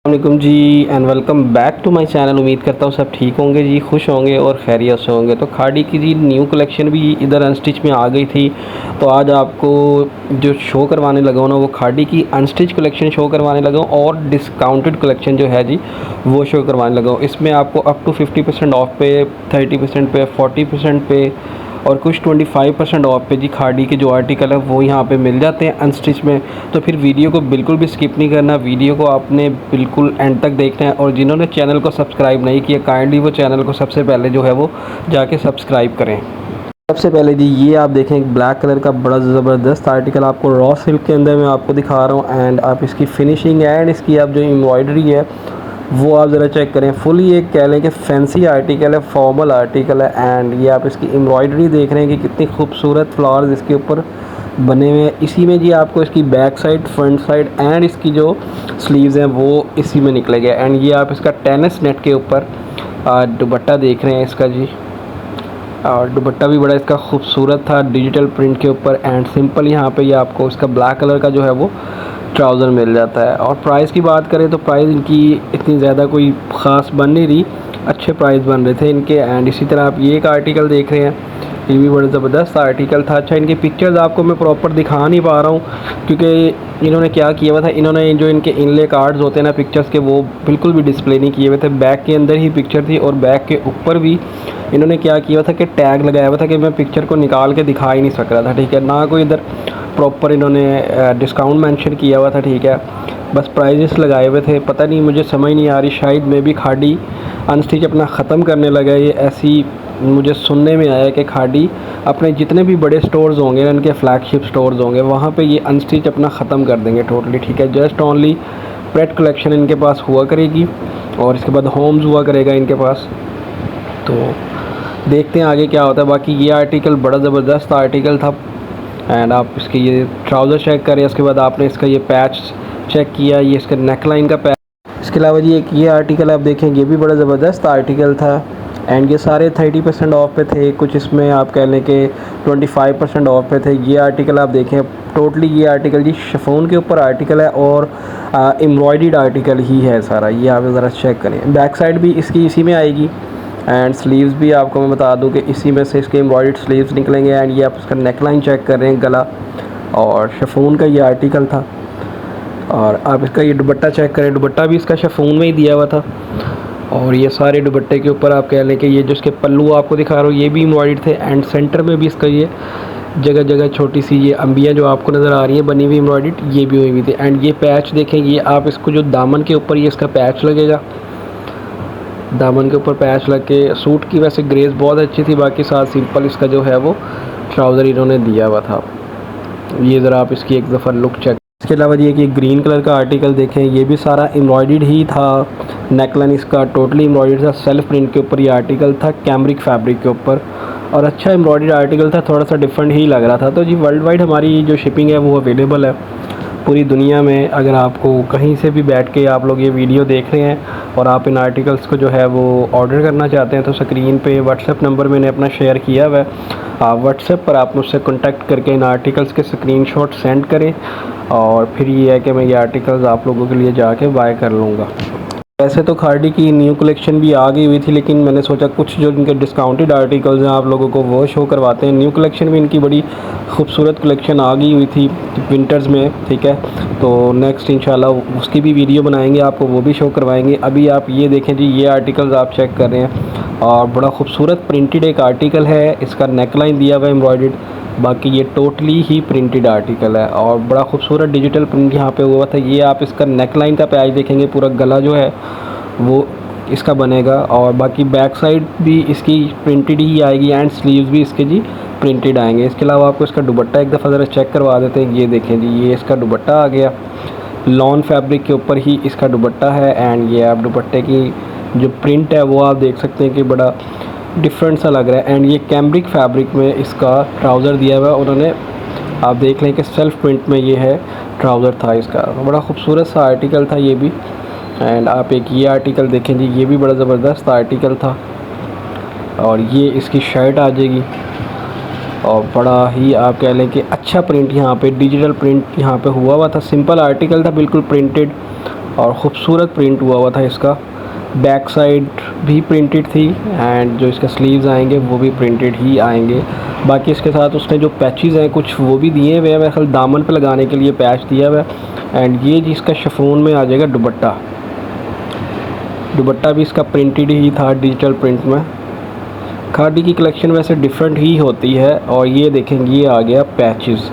वालेकुम ji and welcome back to my channel. उम्मीद करता हूँ सब ठीक होंगे जी, खुश होंगे और खैरियत से होंगे। तो खाड़ी की जी न्यू कलेक्शन भी इधर अनस्टिच में आ गई थी, तो आज आपको जो शो करवाने लगा हूँ ना वो खाड़ी की अनस्टिच कलेक्शन शो करवाने लगा हूँ और डिस्काउंटेड कलेक्शन जो है जी वो शो करवाने लगा हूँ। इसमें आपको अप टू 50% ऑफ पे, 30% पे, 40% पे और कुछ 25% ऑफ पे जी खाड़ी के जो आर्टिकल है वो यहाँ पे मिल जाते हैं अनस्टिच में। तो फिर वीडियो को बिल्कुल भी स्किप नहीं करना, वीडियो को आपने बिल्कुल एंड तक देखना है। और जिन्होंने चैनल को सब्सक्राइब नहीं किया काइंडली वो चैनल को सबसे पहले जो है वो जाके सब्सक्राइब करें। सबसे पहले जी ये आप देखें एक ब्लैक कलर का बड़ा ज़बरदस्त आर्टिकल आपको रॉ सिल्क के अंदर मैं आपको दिखा रहा हूँ। एंड आप इसकी फिनिशिंग एंड इसकी आप जो एम्ब्रॉयडरी है वो आप ज़रा चेक करें। फुली एक कह लें कि फैंसी आर्टिकल है, फॉर्मल आर्टिकल है। एंड ये आप इसकी एम्ब्रॉयडरी देख रहे हैं कि कितनी खूबसूरत फ्लावर्स इसके ऊपर बने हुए हैं। इसी में जी आपको इसकी back side, front side and इसकी जो स्लीव्स हैं वो इसी में निकलेगा। एंड ये आप इसका टेनिस नेट के ऊपर दुपट्टा देख रहे हैं इसका जी। और दुपट्टा भी बड़ा इसका खूबसूरत था डिजिटल प्रिंट के ऊपर। एंड सिंपल यहाँ पे ये आपको इसका ब्लैक कलर का जो है वो ट्राउज़र मिल जाता है। और प्राइस की बात करें तो प्राइस इनकी इतनी ज़्यादा कोई ख़ास बन नहीं रही, अच्छे प्राइस बन रहे थे इनके। एंड इसी तरह आप ये एक आर्टिकल देख रहे हैं, ये भी बड़ा ज़बरदस्त आर्टिकल था। अच्छा इनके पिक्चर्स आपको मैं प्रॉपर दिखा नहीं पा रहा हूँ क्योंकि इन्होंने क्या किया हुआ था, इन्होंने जो इनके इनले कार्ड्स होते हैं ना पिक्चर्स के वो बिल्कुल भी डिस्प्ले नहीं किए हुए थे। बैक के अंदर ही पिक्चर थी और बैक के ऊपर भी इन्होंने क्या किया हुआ था कि टैग लगाया हुआ था कि मैं पिक्चर को निकाल के दिखा ही नहीं सक रहा था, ठीक है। ना कोई इधर प्रॉपर इन्होंने डिस्काउंट मेंशन किया हुआ था, ठीक है। बस प्राइजेस लगाए हुए थे। पता नहीं, मुझे समझ नहीं आ रही, शायद मैं भी खाड़ी अनस्टिच अपना ख़त्म करने लगा ये ऐसी मुझे सुनने में आया कि खाड़ी अपने जितने भी बड़े स्टोर्स होंगे इनके फ्लैगशिप स्टोर्स होंगे वहाँ पे ये अनस्टिच अपना ख़त्म कर देंगे टोटली, ठीक है। जस्ट ओनली प्रेट कलेक्शन इनके पास हुआ करेगी और इसके बाद होम्स हुआ करेगा इनके पास। तो देखते हैं आगे क्या होता है। बाकी ये आर्टिकल बड़ा ज़बरदस्त आर्टिकल था। एंड आप इसके ये ट्राउज़र चेक करें, उसके बाद आपने इसका ये पैच चेक किया, ये इसका नेकलाइन का पैच। इसके अलावा जी एक ये आर्टिकल आप देखें, ये भी बड़ा ज़बरदस्त आर्टिकल था। एंड ये सारे 30% ऑफ पे थे, कुछ इसमें आप कह लें कि 25% ऑफ पे थे। ये आर्टिकल आप देखें, टोटली ये आर्टिकल जी शिफॉन के ऊपर आर्टिकल है और एम्ब्रॉयडर्ड आर्टिकल ही है सारा। ये आप ज़रा चेक करें, बैक साइड भी इसकी इसी में आएगी। एंड स्लीव्स भी आपको मैं बता दूं कि इसी में से इसके एम्ब्रॉयडर्ड स्लीव्स निकलेंगे। एंड ये आप इसका नेकलाइन चेक कर रहे हैं, गला और शिफॉन का ये आर्टिकल था। और आप इसका ये दुपट्टा चेक करें, दुपट्टा भी इसका शिफॉन में ही दिया हुआ था। और ये सारे दुपट्टे के ऊपर आप कह लें कि ये जो इसके पल्लू आपको दिखा रहा हूँ ये भी एम्ब्रॉयडर्ड थे। एंड सेंटर में भी इसका ये जगह जगह छोटी सी ये अंबियाँ जो आपको नज़र आ रही हैं बनी हुई एम्ब्रॉयडर्ड, ये भी हुई थी। एंड ये पैच देखें, ये आप इसको जो दामन के ऊपर ये इसका पैच लगेगा, दामन के ऊपर पैच लग के सूट की वैसे ग्रेस बहुत अच्छी थी। बाकी साथ सिंपल इसका जो है वो ट्राउज़र इन्होंने दिया हुआ था। ये ज़रा आप इसकी एक दफ़ा लुक चेक। इसके अलावा ये कि ग्रीन कलर का आर्टिकल देखें, ये भी सारा एम्ब्रॉयडर्ड ही था। नेकलाइन इसका टोटली एम्ब्रॉयडर्ड था, सेल्फ प्रिंट के ऊपर ये आर्टिकल था, कैमरिक फैब्रिक के ऊपर। और अच्छा एम्ब्रॉयडर्ड आर्टिकल था, थोड़ा सा डिफरेंट ही लग रहा था। तो जी वर्ल्ड वाइड हमारी जो शिपिंग है वो अवेलेबल है पूरी दुनिया में। अगर आपको कहीं से भी बैठ के आप लोग ये वीडियो देख रहे हैं और आप इन आर्टिकल्स को जो है वो ऑर्डर करना चाहते हैं तो स्क्रीन पे व्हाट्सएप नंबर मैंने अपना शेयर किया हुआ है। आप व्हाट्सएप पर आप मुझसे कॉन्टैक्ट करके इन आर्टिकल्स के स्क्रीनशॉट सेंड करें और फिर ये है कि मैं ये आर्टिकल्स आप लोगों के लिए जाके बाय कर लूँगा। वैसे तो खाड़ी की न्यू कलेक्शन भी आ गई हुई थी, लेकिन मैंने सोचा कुछ जो इनके डिस्काउंटेड आर्टिकल्स हैं आप लोगों को वो शो करवाते हैं। न्यू कलेक्शन भी इनकी बड़ी खूबसूरत कलेक्शन आ गई हुई थी विंटर्स में, ठीक है। तो नेक्स्ट इंशाल्लाह उसकी भी वीडियो बनाएंगे, आपको वो भी शो करवाएंगे। अभी आप ये देखें जी, ये आर्टिकल्स आप चेक कर रहे हैं और बड़ा खूबसूरत प्रिंटेड एक आर्टिकल है। इसका नेकलाइन दिया हुआ है एम्ब्रॉयडर्ड, बाकी ये टोटली ही प्रिंटेड आर्टिकल है और बड़ा खूबसूरत डिजिटल प्रिंट यहाँ पे हुआ था। ये आप इसका नेकलाइन का पैच देखेंगे, पूरा गला जो है वो इसका बनेगा और बाकी बैक साइड भी इसकी प्रिंटेड ही आएगी एंड स्लीव्स भी इसके जी प्रिंटेड आएंगे। इसके अलावा आपको इसका दुपट्टा एक दफ़ा ज़रा चेक करवा देते हैं। ये देखें जी, ये इसका दुपट्टा आ गया, लॉन फैब्रिक के ऊपर ही इसका दुपट्टा है। एंड ये आप दुपट्टे की जो प्रिंट है वो आप देख सकते हैं कि बड़ा डिफरेंट सा लग रहा है। एंड ये कैमरिक फैब्रिक में इसका ट्राउज़र दिया हुआ है उन्होंने, आप देख लें कि सेल्फ प्रिंट में ये है ट्राउज़र था इसका। बड़ा खूबसूरत सा आर्टिकल था ये भी। एंड आप एक ये आर्टिकल देखें जी, ये भी बड़ा ज़बरदस्त आर्टिकल था और ये इसकी शर्ट आ जाएगी और बड़ा ही आप कह लें कि अच्छा प्रिंट यहाँ पे डिजिटल प्रिंट यहाँ पे हुआ हुआ था। सिंपल आर्टिकल था, बिल्कुल प्रिंटेड और ख़ूबसूरत प्रिंट हुआ हुआ था इसका। बैक साइड भी प्रिंटेड थी एंड जो इसका स्लीव्स आएंगे वो भी प्रिंटेड ही आएंगे। बाकी इसके साथ उसने जो पैचेस हैं कुछ वो भी दिए हुए हैं, मेरे ख्याल दामन पे लगाने के लिए पैच दिया हुआ है। एंड ये जिसका शिफॉन में आ जाएगा दुपट्टा, दुपट्टा भी इसका प्रिंटेड ही था डिजिटल प्रिंट में। खादी की कलेक्शन वैसे डिफरेंट ही होती है। और ये देखेंगे ये आ गया पैचेस,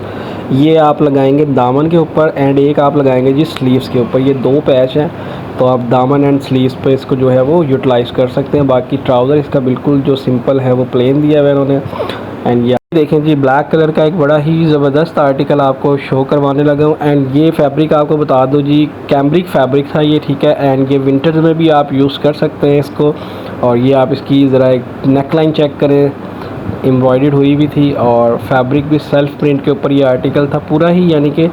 ये आप लगाएंगे दामन के ऊपर एंड एक आप लगाएंगे जी स्लीव्स के ऊपर। ये 2 पैच हैं तो आप दामन एंड स्लीव्स पे इसको जो है वो यूटिलाइज़ कर सकते हैं। बाकी ट्राउज़र इसका बिल्कुल जो सिंपल है वो प्लेन दिया हुआ है इन्होंने। एंड ये देखें जी ब्लैक कलर का एक बड़ा ही ज़बरदस्त आर्टिकल आपको शो करवाने लगा हूँ। एंड ये फैब्रिक आपको बता दो जी कैम्ब्रिक फैब्रिक था ये, ठीक है। एंड ये विंटर्स में भी आप यूज़ कर सकते हैं इसको। और ये आप इसकी ज़रा एक नेक लाइन चेक करें, एम्ब्रॉयडर्ड हुई भी थी और फैब्रिक भी सेल्फ प्रिंट के ऊपर ये आर्टिकल था पूरा ही, यानी कि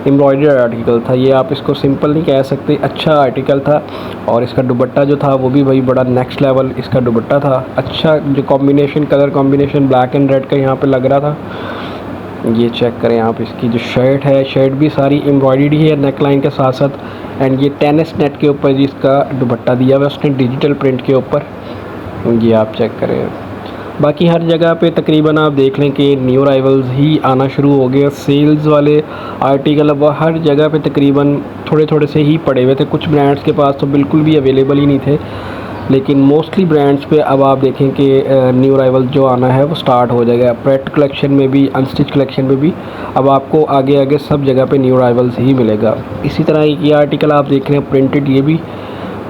एम्ब्रॉयडर्ड आर्टिकल था। ये आप इसको सिंपल नहीं कह सकते, अच्छा आर्टिकल था। और इसका दुपट्टा जो था वो भी भाई बड़ा नेक्स्ट लेवल इसका दुपट्टा था। अच्छा जो combination, colour combination black and red का यहाँ पे लग रहा था। ये चेक करें आप, इसकी जो शर्ट है, शर्ट भी सारी एम्ब्रॉयडर्ड ही है नेक लाइन के साथ साथ। एंड ये टेनिस नेट के ऊपर जी इसका दुपट्टा दिया हुआ है उसने डिजिटल प्रिंट के ऊपर, ये आप चेक करें। बाकी हर जगह पे तकरीबन आप देख लें कि न्यू अराइवल्स ही आना शुरू हो गए। सेल्स वाले आर्टिकल अब हर जगह पे तकरीबन थोड़े थोड़े से ही पड़े हुए थे। कुछ ब्रांड्स के पास तो बिल्कुल भी अवेलेबल ही नहीं थे, लेकिन मोस्टली ब्रांड्स पे अब आप देखें कि न्यू अराइवल जो आना है वो स्टार्ट हो जाएगा। प्रेट कलेक्शन में भी, अनस्टिच कलेक्शन में भी अब आपको आगे आगे सब जगह पे न्यू अराइवल्स ही मिलेगा। इसी तरह ये आर्टिकल आप देख रहे हैं प्रिंटेड, ये भी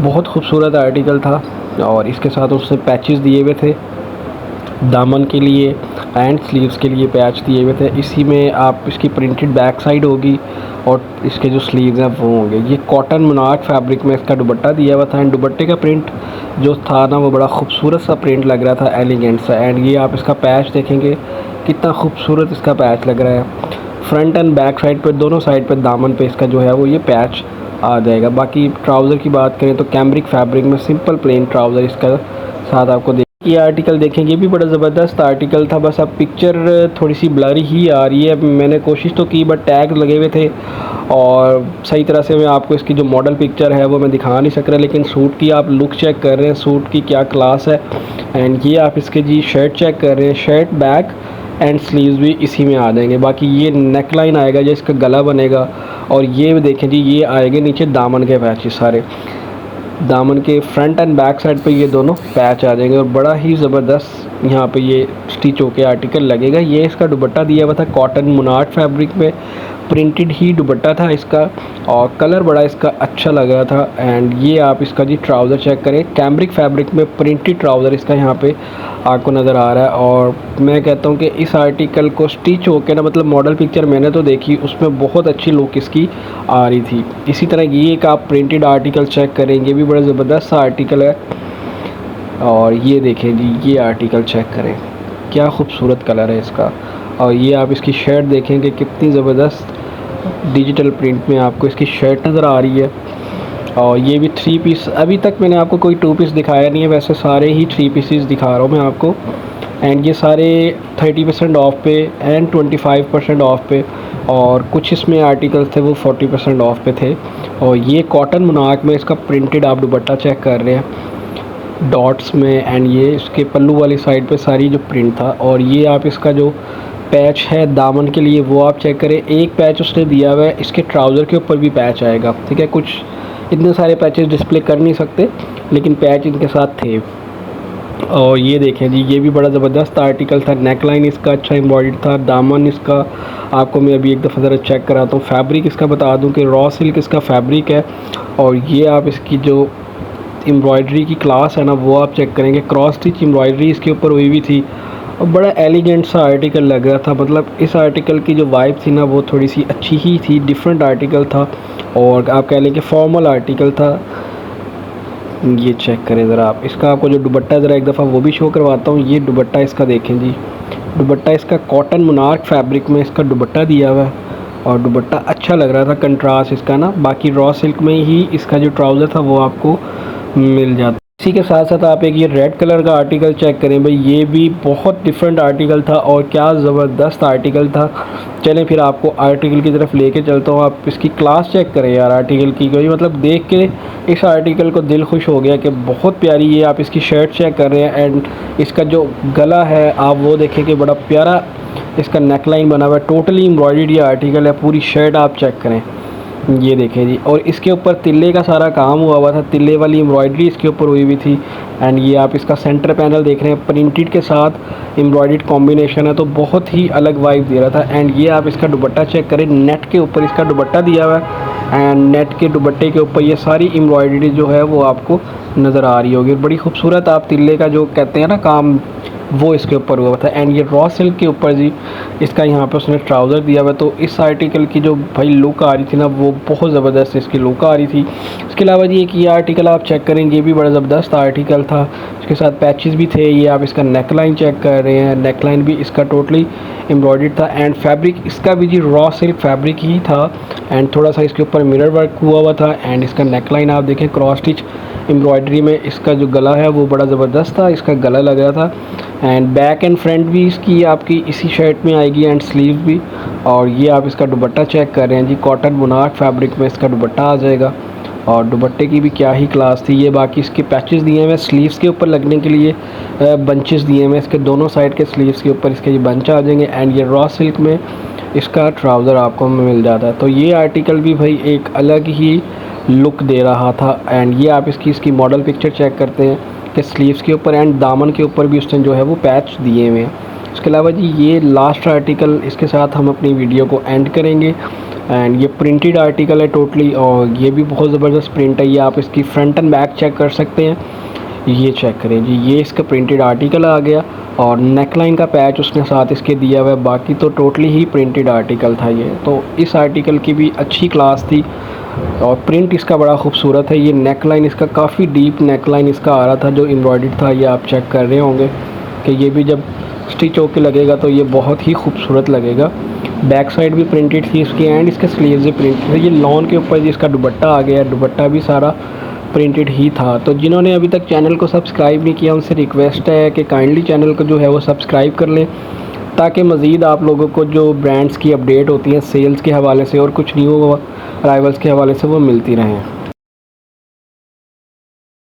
बहुत खूबसूरत आर्टिकल था। और इसके साथ उसने पैचेस दिए हुए थे दामन के लिए एंड स्लीव्स के लिए पैच दिए हुए थे। इसी में आप इसकी प्रिंटेड बैक साइड होगी और इसके जो स्लीव्स हैं वो होंगे। ये कॉटन मोनार्क फैब्रिक में इसका दुपट्टा दिया हुआ था एंड दुपट्टे का प्रिंट जो था ना वो बड़ा खूबसूरत सा प्रिंट लग रहा था, एलिगेंट सा। एंड ये आप इसका पैच देखेंगे कितना खूबसूरत इसका पैच लग रहा है। फ्रंट एंड बैक साइड पर दोनों साइड पर दामन पे इसका जो है वो ये पैच आ जाएगा। बाकी ट्राउज़र की बात करें तो कैम्ब्रिक फैब्रिक में सिंपल प्लेन ट्राउज़र इसका साथ आपको ये आर्टिकल देखेंगे, ये भी बड़ा ज़बरदस्त आर्टिकल था। बस अब पिक्चर थोड़ी सी ब्लरी ही आ रही है। मैंने कोशिश तो की बट टैग लगे हुए थे और सही तरह से मैं आपको इसकी जो मॉडल पिक्चर है वो मैं दिखा नहीं सक रहा। लेकिन सूट की आप लुक चेक कर रहे हैं, सूट की क्या क्लास है। एंड ये आप इसके जी शर्ट चेक कर रहे हैं, शर्ट बैक एंड स्लीव्स भी इसी में आ जाएंगे। बाकी ये नेक लाइन आएगा जो इसका गला बनेगा। और ये देखें जी ये आएंगे नीचे दामन के पैचेस, सारे दामन के फ्रंट एंड बैक साइड पे ये दोनों पैच आ जाएंगे और बड़ा ही ज़बरदस्त यहाँ पे ये स्टिच होके आर्टिकल लगेगा। ये इसका दुपट्टा दिया हुआ था कॉटन मोनार्क फैब्रिक में, प्रिंटेड ही दुपट्टा था इसका और कलर बड़ा इसका अच्छा लग रहा था। एंड ये आप इसका जी ट्राउज़र चेक करें, कैम्ब्रिक फैब्रिक में प्रिंटेड ट्राउज़र इसका यहाँ पे आपको नज़र आ रहा है। और मैं कहता हूँ कि इस आर्टिकल को स्टिच होके ना, मतलब मॉडल पिक्चर मैंने तो देखी उसमें बहुत अच्छी लुक इसकी आ रही थी। इसी तरह ये एक आप प्रिंटेड आर्टिकल चेक करेंगे, भी बड़ा ज़बरदस्त सा आर्टिकल है। और ये देखें जी ये आर्टिकल चेक करें, क्या खूबसूरत कलर है इसका। और ये आप इसकी शर्ट देखेंगे कितनी ज़बरदस्त डिजिटल प्रिंट में आपको इसकी शर्ट नज़र आ रही है। और ये भी 3 पीस, अभी तक मैंने आपको कोई 2 पीस दिखाया नहीं है, वैसे सारे ही 3 पीसेस दिखा रहा हूँ मैं आपको। एंड ये सारे 30% ऑफ पे एंड 25% ऑफ पे, और कुछ इसमें आर्टिकल्स थे वो 40% ऑफ पे थे। और ये कॉटन मोनार्क में इसका प्रिंटेड आप दुपट्टा चेक कर रहे हैं डॉट्स में। एंड ये इसके पल्लू वाली साइड पे सारी जो प्रिंट था। और ये आप इसका जो पैच है दामन के लिए वो आप चेक करें, एक पैच उसने दिया हुआ है, इसके ट्राउज़र के ऊपर भी पैच आएगा, ठीक है। कुछ इतने सारे पैचेस डिस्प्ले कर नहीं सकते लेकिन पैच इनके साथ थे। और ये देखें जी ये भी बड़ा ज़बरदस्त आर्टिकल था, नेक लाइन इसका अच्छा एम्ब्रॉयडर्ड था। दामन इसका आपको मैं अभी एक दफ़ा ज़रा चेक कराता हूँ। फैब्रिक इसका बता दूँ कि रॉ सिल्क इसका फैब्रिक है। और ये आप इसकी जो एम्ब्रॉयडरी की क्लास है ना वो आप चेक करेंगे, क्रॉस स्टिच एम्ब्रॉयडरी इसके ऊपर हुई भी थी और बड़ा एलिगेंट सा आर्टिकल लग रहा था। मतलब इस आर्टिकल की जो वाइब थी ना वो थोड़ी सी अच्छी ही थी, डिफरेंट आर्टिकल था और आप कह लें कि फॉर्मल आर्टिकल था। ये चेक करें ज़रा आप, इसका आपको जो दुपट्टा ज़रा एक दफ़ा वो भी शो करवाता हूँ। ये दुपट्टा इसका देखें जी, दुपट्टा इसका कॉटन मोनार्क फैब्रिक में इसका दुपट्टा दिया हुआ है और दुपट्टा अच्छा लग रहा था, कंट्रास्ट इसका ना। बाकी रॉ सिल्क में ही इसका जो ट्राउज़र था वो आपको मिल जाता। इसी के साथ साथ आप एक ये रेड कलर का आर्टिकल चेक करें भाई, ये भी बहुत डिफरेंट आर्टिकल था और क्या ज़बरदस्त आर्टिकल था। चलें फिर आपको आर्टिकल की तरफ लेके चलता हूँ। आप इसकी क्लास चेक करें यार आर्टिकल की, कोई मतलब देख के इस आर्टिकल को दिल खुश हो गया कि बहुत प्यारी। ये आप इसकी शर्ट चेक कर रहे हैं एंड इसका जो गला है आप वो देखें कि बड़ा प्यारा इसका नेकलाइन बना हुआ है, टोटली एम्ब्रॉयडर्ड ये आर्टिकल है। पूरी शर्ट आप चेक करें, ये देखें जी। और इसके ऊपर तिल्ले का सारा काम हुआ था, तिल्ले वाली एम्ब्रॉयडरी इसके ऊपर हुई हुई थी। एंड ये आप इसका सेंटर पैनल देख रहे हैं, प्रिंटेड के साथ एम्ब्रॉयडर्ड कॉम्बिनेशन है, तो बहुत ही अलग वाइब दे रहा था। एंड ये आप इसका दुपट्टा चेक करें, नेट के ऊपर इसका दुपट्टा दिया हुआ है एंड नेट के दुपट्टे के ऊपर ये सारी एम्ब्रॉयडरी जो है वो आपको नज़र आ रही होगी। बड़ी खूबसूरत आप तिल्ले का जो कहते हैं ना काम, वो इसके ऊपर हुआ था। एंड ये रॉ सिल्क के ऊपर जी इसका यहाँ पे उसने ट्राउज़र दिया हुआ, तो इस आर्टिकल की जो भाई लुक आ रही थी ना वो बहुत ज़बरदस्त इसकी लुक आ रही थी। इसके अलावा जी एक ये आर्टिकल आप चेक करेंगे, ये भी बड़ा ज़बरदस्त आर्टिकल था, इसके साथ पैचेस भी थे। ये आप इसका नेकलाइन चेक कर रहे हैं, नेकलाइन भी इसका टोटली एम्ब्रॉयडर्ड था एंड फैब्रिक इसका भी जी रॉ सिल्क फैब्रिक ही था एंड थोड़ा सा इसके ऊपर मिरर वर्क हुआ था। एंड इसका नेकलाइन आप देखें क्रॉस स्टिच एम्ब्रॉयडरी में, इसका जो गला है वो बड़ा ज़बरदस्त था, इसका गला लग रहा था। एंड बैक एंड फ्रंट भी इसकी आपकी इसी शर्ट में आएगी एंड स्लीव भी। और ये आप इसका दुपट्टा चेक कर रहे हैं जी, कॉटन बुनाक फैब्रिक में इसका दुपट्टा आ जाएगा और दुपट्टे की भी क्या ही क्लास थी। ये बाकी इसके पैचेस दिए हुए स्लीव्स के ऊपर लगने के लिए, बंचेस दिए हुए इसके दोनों साइड के स्लीव्स के ऊपर इसके ये बंच आ जाएंगे। एंड ये रॉ सिल्क में इसका ट्राउज़र आपको मिल जाता है। तो ये आर्टिकल भी भाई एक अलग ही लुक दे रहा था। एंड ये आप इसकी मॉडल पिक्चर चेक करते हैं कि स्लीव्स के ऊपर एंड दामन के ऊपर भी उसने जो है वो पैच दिए हुए हैं। इसके अलावा जी ये लास्ट आर्टिकल, इसके साथ हम अपनी वीडियो को एंड करेंगे। एंड ये प्रिंटेड आर्टिकल है टोटली और ये भी बहुत ज़बरदस्त प्रिंट है। ये आप इसकी फ्रंट एंड बैक चेक कर सकते हैं, ये चेक करें जी, ये इसका प्रिंटेड आर्टिकल आ गया और नेकलाइन का पैच उसने साथ इसके दिया हुआ है। बाकी तो टोटली ही प्रिंटेड आर्टिकल था ये। तो इस आर्टिकल की भी अच्छी क्लास थी और प्रिंट इसका बड़ा खूबसूरत है। ये नेकलाइन इसका काफ़ी डीप नेकलाइन इसका आ रहा था जो एम्ब्रॉयडर्ड था, ये आप चेक कर रहे होंगे कि ये भी जब स्टिच होके लगेगा तो ये बहुत ही खूबसूरत लगेगा। बैक साइड भी प्रिंटेड थी इसकी एंड इसके स्लीव्स भी प्रिंटेड थे। ये लॉन के ऊपर जिसका दुपट्टा आ गया, दुपट्टा भी सारा प्रिंटेड ही था। तो जिन्होंने अभी तक चैनल को सब्सक्राइब नहीं किया उनसे रिक्वेस्ट है कि काइंडली चैनल को जो है वो सब्सक्राइब कर लें, ताकि मज़ीद आप लोगों को जो ब्रांड्स की अपडेट होती हैं सेल्स के हवाले से और कुछ न्यू अराइवल्स के हवाले से वो मिलती रहें।